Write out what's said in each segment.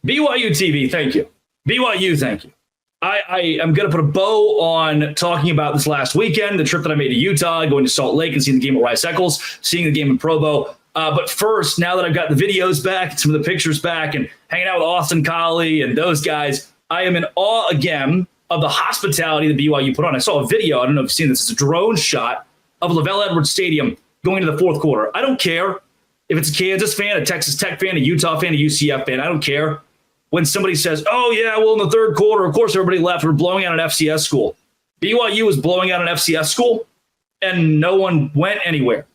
BYU TV, thank you. BYU, thank you. I am going to put a bow on talking about this last weekend, the trip that I made to Utah, going to Salt Lake and seeing the game at Rice Eccles, seeing the game in Provo. But first, now that I've got the videos back and some of the pictures back and hanging out with Austin Collie and those guys, I am in awe again of the hospitality that BYU put on. I saw a video, I don't know if you've seen this, it's a drone shot of LaVell Edwards Stadium going into the fourth quarter. I don't care if it's a Kansas fan, a Texas Tech fan, a Utah fan, a UCF fan. I don't care. When somebody says, oh, yeah, well, in the third quarter, of course, everybody left. We're blowing out an FCS school. BYU was blowing out an FCS school, and no one went anywhere.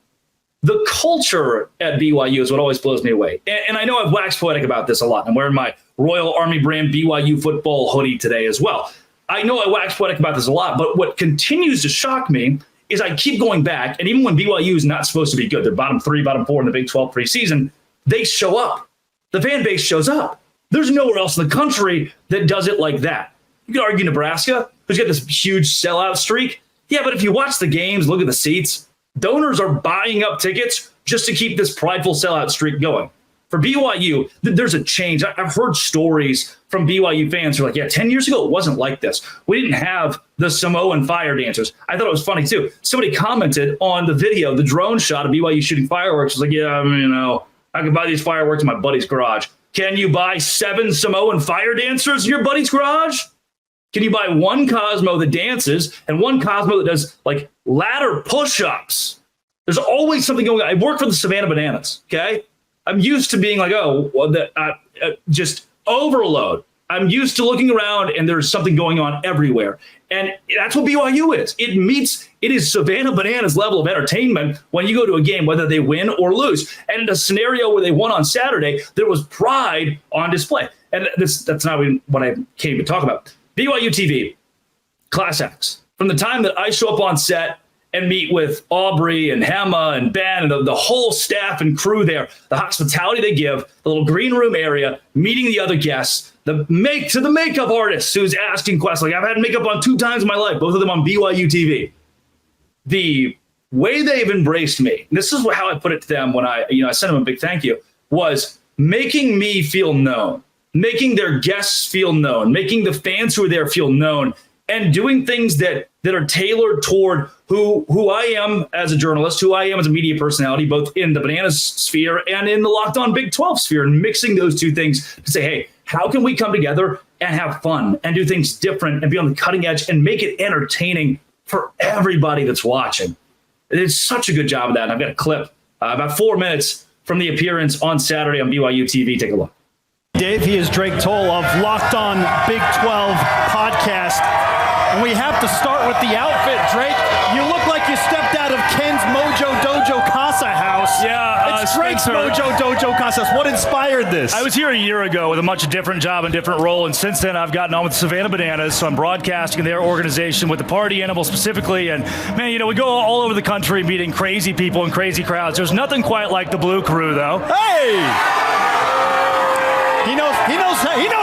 The culture at BYU is what always blows me away. And I know I've waxed poetic about this a lot. I'm wearing my Royal Army brand BYU football hoodie today as well. I know I wax poetic about this a lot, but what continues to shock me is I keep going back, and even when BYU is not supposed to be good, they're bottom 3, bottom 4 in the Big 12 preseason, they show up. The fan base shows up. There's nowhere else in the country that does it like that. You could argue Nebraska, who's got this huge sellout streak. Yeah, but if you watch the games, look at the seats, donors are buying up tickets just to keep this prideful sellout streak going. For BYU, there's a change. I've heard stories from BYU fans who are like, yeah, 10 years ago, it wasn't like this. We didn't have the Samoan fire dancers. I thought it was funny, too. Somebody commented on the video, the drone shot of BYU shooting fireworks. Was like, yeah, I mean, I could buy these fireworks in my buddy's garage. Can you buy 7 Samoan fire dancers in your buddy's garage? Can you buy one Cosmo that dances and one Cosmo that does like ladder push-ups? There's always something going on. I work for the Savannah Bananas, okay? I'm used to being like, just overload. I'm used to looking around and there's something going on everywhere. And that's what BYU is. It is Savannah Bananas level of entertainment when you go to a game, whether they win or lose. And in a scenario where they won on Saturday, there was pride on display. And that's not even what I came to talk about. BYU TV, class acts. From the time that I show up on set and meet with Aubrey and Hema and Ben and the whole staff and crew there, the hospitality they give, the little green room area, meeting the other guests, the makeup artist who's asking questions. Like, I've had makeup on 2 times in my life, both of them on BYU TV. The way they've embraced me, and this is how I put it to them when I sent them a big thank you, was making me feel known, making their guests feel known, making the fans who are there feel known, and doing things that are tailored toward who I am as a journalist, who I am as a media personality, both in the Bananas sphere and in the Locked On Big 12 sphere, and mixing those two things to say, hey, how can we come together and have fun and do things different and be on the cutting edge and make it entertaining for everybody that's watching? It's such a good job of that. And I've got a clip, about 4 minutes from the appearance on Saturday on BYU TV. Take a look. Dave, he is Drake Toll of Locked On Big 12 podcast. And we have to start with the outfit, Drake. You look like you stepped out of Ken's Mojo Dojo Casa house. Yeah, it's Drake's Mojo Dojo Casa house. What inspired this? I was here a year ago with a much different job and different role, and since then I've gotten on with Savannah Bananas, so I'm broadcasting their organization with the party animal specifically. And man, we go all over the country meeting crazy people and crazy crowds. There's nothing quite like the Blue Crew, though. Hey! He knows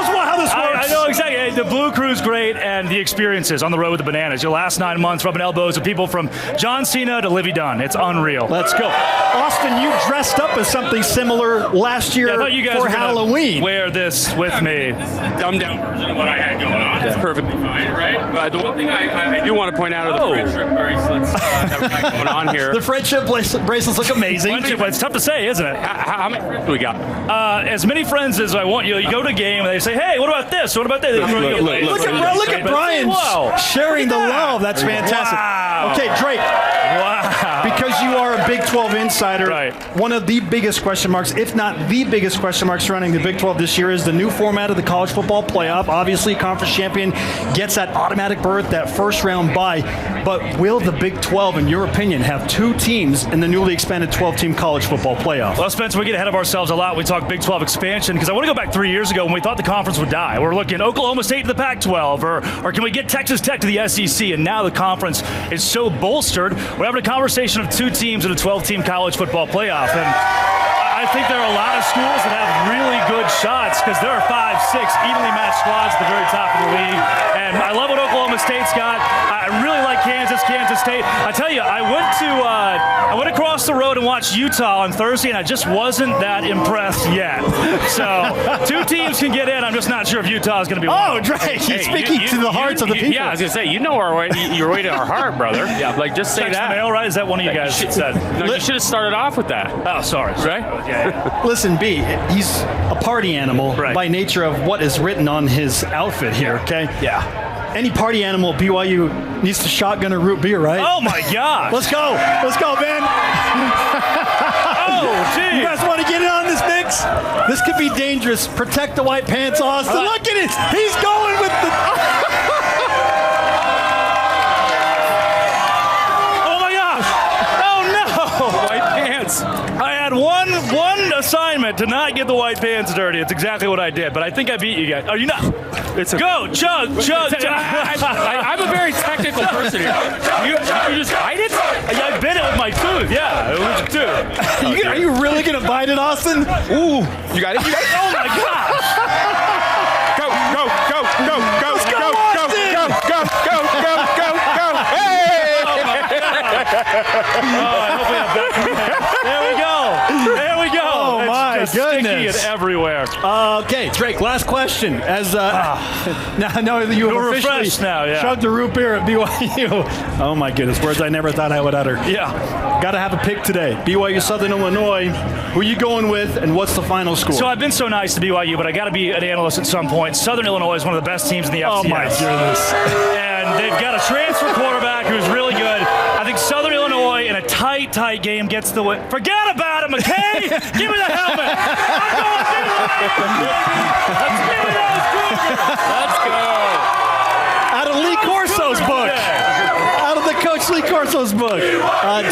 how this works. I know exactly. The Blue Crew's great, and the experiences on the road with the Bananas. Your last 9 months rubbing elbows with people from John Cena to Livy Dunn. It's unreal. Let's go. Austin, you dressed up as something similar last year for Halloween. Wear this with me. Dumbed down version of what I had going on. It's perfectly fine, right? But the one thing I do want to point out are the friendship bracelets that we got going on here. The friendship bracelets look amazing. It's tough to say, isn't it? How many friends do we got? As many friends as I want. You go to a game and they say, hey, what about this? What about that? Look at Brian sharing the love. That's fantastic. Wow. Okay, Drake. Wow. Because you are a Big 12 insider, right. One of the biggest question marks, if not the biggest question mark surrounding the Big 12 this year is the new format of the college football playoff. Obviously, conference champion gets that automatic berth, that first round bye. But will the Big 12, in your opinion, have 2 teams in the newly expanded 12-team college football playoff? Well, Spencer, we get ahead of ourselves a lot when we talk Big 12 expansion, because I want to go back 3 years ago when we thought the conference would die. We're looking Oklahoma State to the Pac-12, or can we get Texas Tech to the SEC? And now the conference is so bolstered. We're having a conversation of 2 teams in a 12-team college football playoff. And I think there are a lot of schools that have really good shots because there are 5, 6 evenly matched squads at the very top of the league. And I love what Oklahoma State's got. I really like Kansas State. I tell you, I went across the road and watched Utah on Thursday, and I just wasn't that impressed yet. So 2 teams can get in. I'm just not sure if Utah is going to be one. Oh, Drake, he's speaking to the hearts of the people. Yeah, I was going to say, you know your way to our heart, brother. Yeah, like just say Text that. the mail, right? Is that one of you guys said? No, you should have started off with that. Oh, sorry. Right? Yeah. Listen, B, he's a party animal by nature of what is written on his outfit here, okay? Yeah. Any party animal at BYU needs to shotgun a root beer, right? Oh, my gosh. Let's go, man. Oh, geez. You guys want to get in on this mix? This could be dangerous. Protect the white pants, Austin. Look at it. He's going with the... Oh, my gosh. Oh, no. White pants. I had one assignment to not get the white pants dirty. It's exactly what I did, but I think I beat you guys. Are you not? Go, chug. I'm a very technical person here. You just bite it? I bit it with my tooth. Yeah, it was a tooth. Are you really going to bite it, Austin? Ooh. You got it? Oh, my gosh. Go. Hey! Oh, I hope we have that. There we go. Oh, It's my just goodness. sticky and everywhere. Okay, Drake, last question. As now that you have We're officially refreshed now, yeah. chugged a root beer at BYU. Oh, my goodness. Words I never thought I would utter. Yeah. Got to have a pick today. BYU Southern Illinois. Who are you going with, and what's the final score? So I've been so nice to BYU, but I got to be an analyst at some point. Southern Illinois is one of the best teams in the FCS. Oh, my goodness. And they've got a transfer quarterback who's really good. I think Southern Illinois in a tight game gets the win. Forget about it, McKay! Give me the helmet! I'm going Let's give me those Cougars! Let's go. Out of Lee Corso's book. Out of the Coach Lee Corso's book.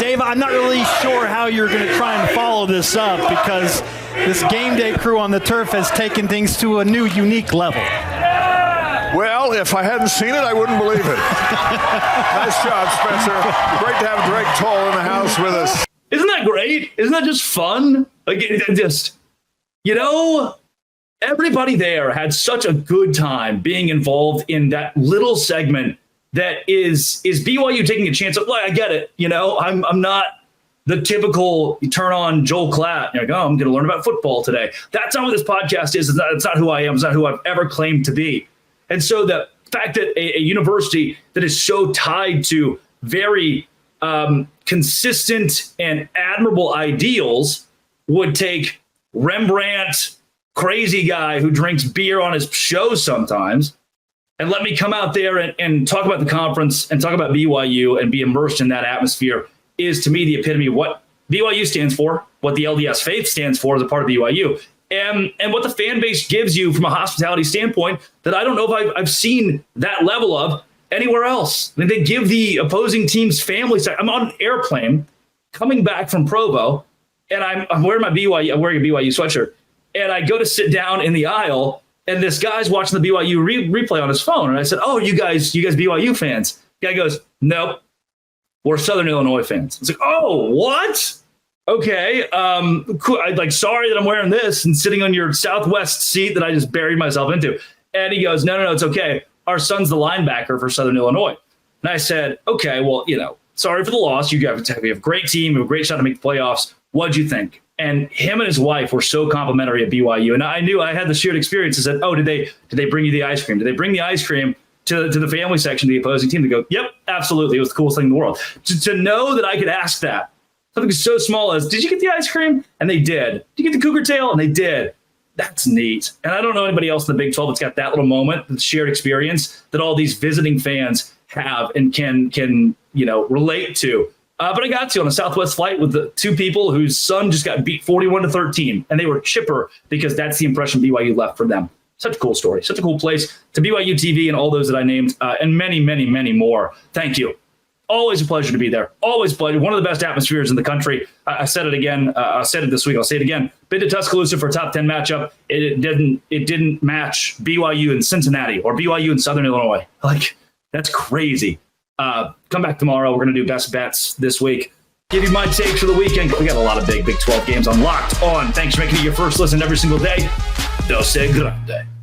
Dave, I'm not really sure how you're going to try and follow this up because this game day crew on the turf has taken things to a new, unique level. Well, if I hadn't seen it, I wouldn't believe it. Nice job, Spencer. Great to have Drake Toll in the house with us. Isn't that great? Isn't that just fun? Like, everybody there had such a good time being involved in that little segment that is BYU taking a chance. Like, I get it. I'm not the typical, you turn on Joel Klatt, you're like, oh, I'm going to learn about football today. That's not what this podcast is. It's not who I am. It's not who I've ever claimed to be. And so the fact that a university that is so tied to very consistent and admirable ideals would take Rembrandt, crazy guy who drinks beer on his shows sometimes, and let me come out there and talk about the conference and talk about BYU and be immersed in that atmosphere is, to me, the epitome of what BYU stands for, what the LDS faith stands for as a part of BYU. And what the fan base gives you from a hospitality standpoint that I don't know if I've seen that level of anywhere else. I mean, they give the opposing team's family. I'm on an airplane coming back from Provo, and I'm wearing I'm wearing a BYU sweatshirt, and I go to sit down in the aisle, and this guy's watching the BYU replay on his phone, and I said, "Oh, you guys BYU fans?" The guy goes, "Nope, we're Southern Illinois fans." It's like, "Oh, what?" Okay, cool. Sorry that I'm wearing this and sitting on your Southwest seat that I just buried myself into. And he goes, no, it's okay. Our son's the linebacker for Southern Illinois. And I said, okay, well, sorry for the loss. You have a great team, you have a great shot to make the playoffs. What'd you think? And him and his wife were so complimentary at BYU. And I knew I had the shared experience. I said, oh, did they bring you the ice cream? Did they bring the ice cream to the family section of the opposing team? To go, yep, absolutely. It was the coolest thing in the world. To know that I could ask that, something so small as, did you get the ice cream? And they did. Did you get the cougar tail? And they did. That's neat. And I don't know anybody else in the Big 12 that's got that little moment, the shared experience that all these visiting fans have and can relate to. But I got to on a Southwest flight with the 2 people whose son just got beat 41-13, and they were chipper because that's the impression BYU left for them. Such a cool story, such a cool place. To BYU TV and all those that I named, and many, many, many more. Thank you. Always a pleasure to be there. Always a pleasure. One of the best atmospheres in the country. I said it again. I said it this week. I'll say it again. Been to Tuscaloosa for a top 10 matchup. It didn't match BYU in Cincinnati or BYU in Southern Illinois. Like, that's crazy. Come back tomorrow. We're going to do best bets this week. Give you my takes for the weekend. We got a lot of big 12 games on Locked On. Thanks for making it your first listen every single day. Dose grande.